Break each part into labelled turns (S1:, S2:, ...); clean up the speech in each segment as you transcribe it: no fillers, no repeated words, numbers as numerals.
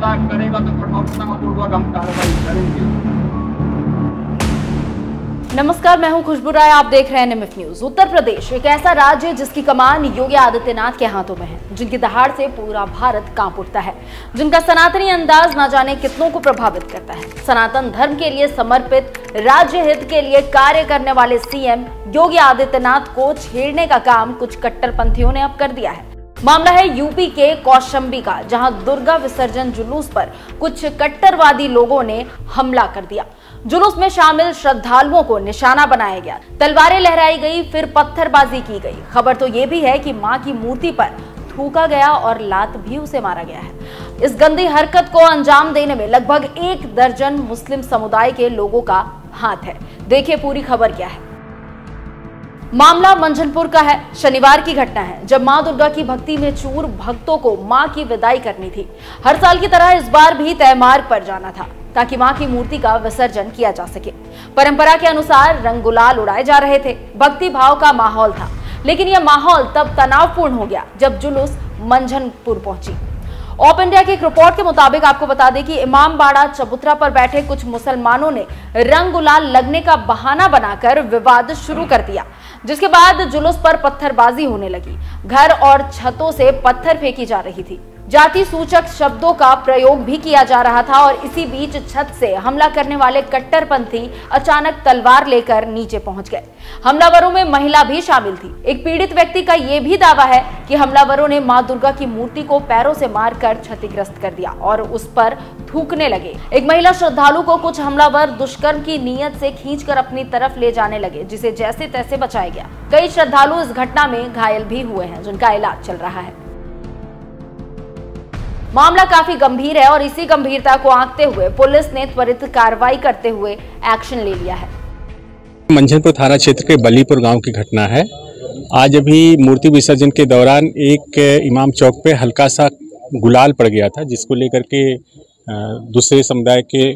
S1: पैदा करेगा तो कठोरतापूर्वक हम कार्रवाई करेंगे।
S2: नमस्कार, मैं हूं खुशबू राय, आप देख रहे हैं NMF न्यूज। उत्तर प्रदेश एक ऐसा राज्य है जिसकी कमान योगी आदित्यनाथ के हाथों में है, जिनकी दहाड़ से पूरा भारत कांप उठता है, जिनका सनातनी अंदाज ना जाने कितनों को प्रभावित करता है। सनातन धर्म के लिए समर्पित, राज्य हित के लिए कार्य करने वाले सीएम योगी आदित्यनाथ को छेड़ने का काम कुछ कट्टरपंथियों ने अब कर दिया है। मामला है यूपी के कौशाम्बी का, जहां दुर्गा विसर्जन जुलूस पर कुछ कट्टरवादी लोगों ने हमला कर दिया। जुलूस में शामिल श्रद्धालुओं को निशाना बनाया गया, तलवारें लहराई गई, फिर पत्थरबाजी की गई। खबर तो ये भी है कि मां की मूर्ति पर थूका गया और लात भी उसे मारा गया है। इस गंदी हरकत को अंजाम देने में लगभग 1 दर्जन मुस्लिम समुदाय के लोगों का हाथ है। देखिए पूरी खबर क्या है। मामला मंझनपुर का है। शनिवार की घटना है जब मां दुर्गा की भक्ति में चूर भक्तों को मां की विदाई करनी थी। हर साल की तरह इस बार भी तय मार्ग पर जाना था ताकि मां की मूर्ति का विसर्जन किया जा सके। परंपरा के अनुसार रंग गुलाल उड़ाए जा रहे थे, भक्ति भाव का माहौल था। लेकिन यह माहौल तब तनावपूर्ण हो गया जब जुलूस मंझनपुर पहुंची। ऑप इंडिया की एक रिपोर्ट के मुताबिक आपको बता दें कि इमामबाड़ा चबूतरा पर बैठे कुछ मुसलमानों ने रंग गुलाल लगने का बहाना बनाकर विवाद शुरू कर दिया, जिसके बाद जुलूस पर पत्थरबाजी होने लगी। घर और छतों से पत्थर फेंकी जा रही थी, जाति सूचक शब्दों का प्रयोग भी किया जा रहा था और इसी बीच छत से हमला करने वाले कट्टरपंथी अचानक तलवार लेकर नीचे पहुंच गए। हमलावरों में महिला भी शामिल थी। एक पीड़ित व्यक्ति का यह भी दावा है कि हमलावरों ने मां दुर्गा की मूर्ति को पैरों से मारकर क्षतिग्रस्त कर दिया और उस पर थूकने लगे। एक महिला श्रद्धालु को कुछ हमलावर दुष्कर्म की नीयत से खींचकर अपनी तरफ ले जाने लगे, जिसे जैसे तैसे बचाया गया। कई श्रद्धालु इस घटना में घायल भी हुए हैं, जिनका इलाज चल रहा है। मामला काफी गंभीर है और इसी गंभीरता को आंकते हुए पुलिस ने त्वरित कार्रवाई करते हुए एक्शन ले लिया है।
S3: मंझनपुर थाना क्षेत्र के बलीपुर गांव की घटना है। आज अभी मूर्ति विसर्जन के दौरान एक इमाम चौक पे हल्का सा गुलाल पड़ गया था, जिसको लेकर के दूसरे समुदाय के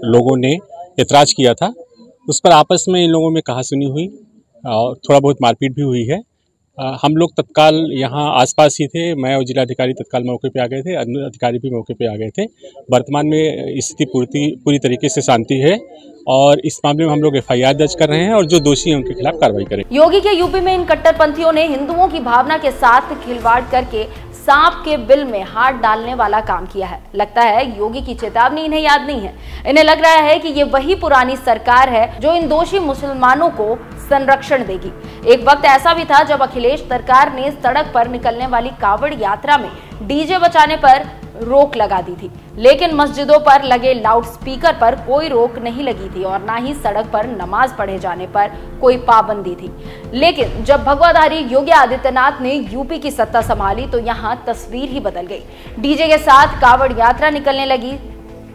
S3: लोगों ने ऐतराज किया था। उस पर आपस में इन लोगों में कहासुनी हुई और थोड़ा बहुत मारपीट भी हुई है। हम लोग तत्काल यहाँ आसपास ही थे, मैं और जिलाधिकारी तत्काल मौके पे आ गए थे, अन्य अधिकारी भी मौके पे आ गए थे। वर्तमान में स्थिति पूरी तरीके से शांति है और इस मामले में हम लोग FIR दर्ज कर रहे हैं और जो दोषी हैं उनके खिलाफ कार्रवाई करेंगे।
S2: योगी के यूपी में इन कट्टरपंथियों ने हिंदुओं की भावना के साथ खिलवाड़ करके सांप के बिल में हाथ डालने वाला काम किया है। लगता है योगी की चेतावनी इन्हें याद नहीं है। इन्हें लग रहा है कि ये वही पुरानी सरकार है जो इन दोषी मुसलमानों को संरक्षण देगी। एक वक्त ऐसा भी था जब अखिलेश सरकार ने सड़क पर निकलने वाली कावड़ यात्रा में डीजे बजाने पर रोक लगा दी थी, लेकिन मस्जिदों पर लगे लाउड स्पीकर पर कोई रोक नहीं लगी थी और ना ही सड़क पर नमाज पढ़े जाने पर कोई पाबंदी थी। लेकिन जब भगवाधारी योगी आदित्यनाथ ने यूपी की सत्ता संभाली तो यहाँ तस्वीर ही बदल गई। डीजे के साथ कावड़ यात्रा निकलने लगी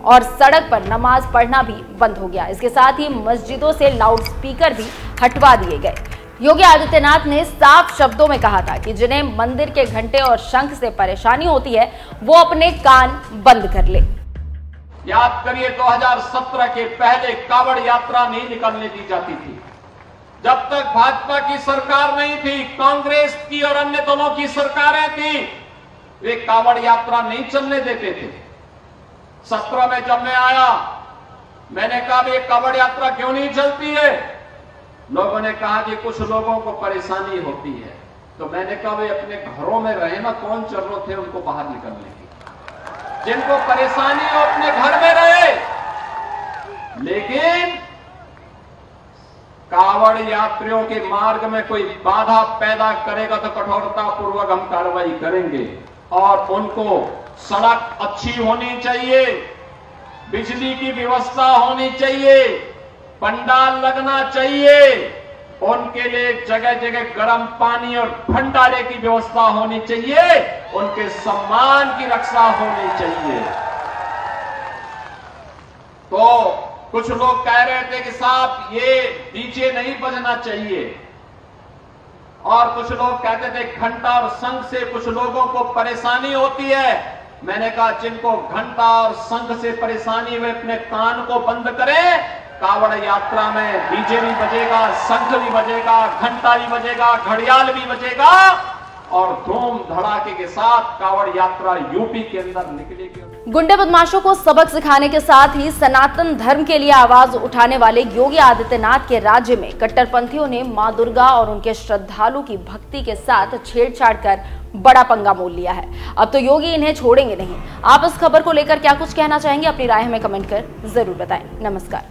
S2: और सड़क पर नमाज पढ़ना भी बंद हो गया। इसके साथ ही मस्जिदों से लाउड स्पीकर भी हटवा दिए गए। योगी आदित्यनाथ ने साफ शब्दों में कहा था कि जिन्हें मंदिर के घंटे और शंख से परेशानी होती है वो अपने कान बंद कर ले।
S1: याद करिए 2017 के पहले कावड़ यात्रा नहीं निकलने दी जाती थी। जब तक भाजपा की सरकार नहीं थी, कांग्रेस की और अन्य दलों की सरकारें थी, वे कावड़ यात्रा नहीं चलने देते थे। 17 में जब मैं आया, मैंने कहा ये कावड़ यात्रा क्यों नहीं चलती है? लोगों ने कहा कि कुछ लोगों को परेशानी होती है। तो मैंने कहा वे अपने घरों में रहे ना, कौन जरूरत है उनको बाहर निकलने की? जिनको परेशानी हो अपने घर में रहे। लेकिन कावड़ यात्रियों के मार्ग में कोई बाधा पैदा करेगा तो कठोरतापूर्वक हम कार्रवाई करेंगे। और उनको सड़क अच्छी होनी चाहिए, बिजली की व्यवस्था होनी चाहिए, पंडाल लगना चाहिए, उनके लिए जगह जगह गर्म पानी और भंडारे की व्यवस्था होनी चाहिए, उनके सम्मान की रक्षा होनी चाहिए। तो कुछ लोग कह रहे थे कि साहब ये डीजे नहीं बजना चाहिए, और कुछ लोग कहते थे घंटा और शंख से कुछ लोगों को परेशानी होती है। मैंने कहा जिनको घंटा और शंख से परेशानी हुए अपने कान को बंद करें। कावड़ यात्रा में डीजे भी बजेगा, शंख भी बजेगा, घंटा भी बजेगा, घड़ियाल भी बजेगा और धूम धड़ाके के साथ कांवड़ यात्रा यूपी के अंदर निकलेगी।
S2: गुंडे बदमाशों को सबक सिखाने के साथ ही सनातन धर्म के लिए आवाज उठाने वाले योगी आदित्यनाथ के राज्य में कट्टरपंथियों ने मां दुर्गा और उनके श्रद्धालु की भक्ति के साथ छेड़छाड़ कर बड़ा पंगा मोल लिया है। अब तो योगी इन्हें छोड़ेंगे नहीं। आप इस खबर को लेकर क्या कुछ कहना चाहेंगे? अपनी राय हमें कमेंट कर जरूर बताएं। नमस्कार।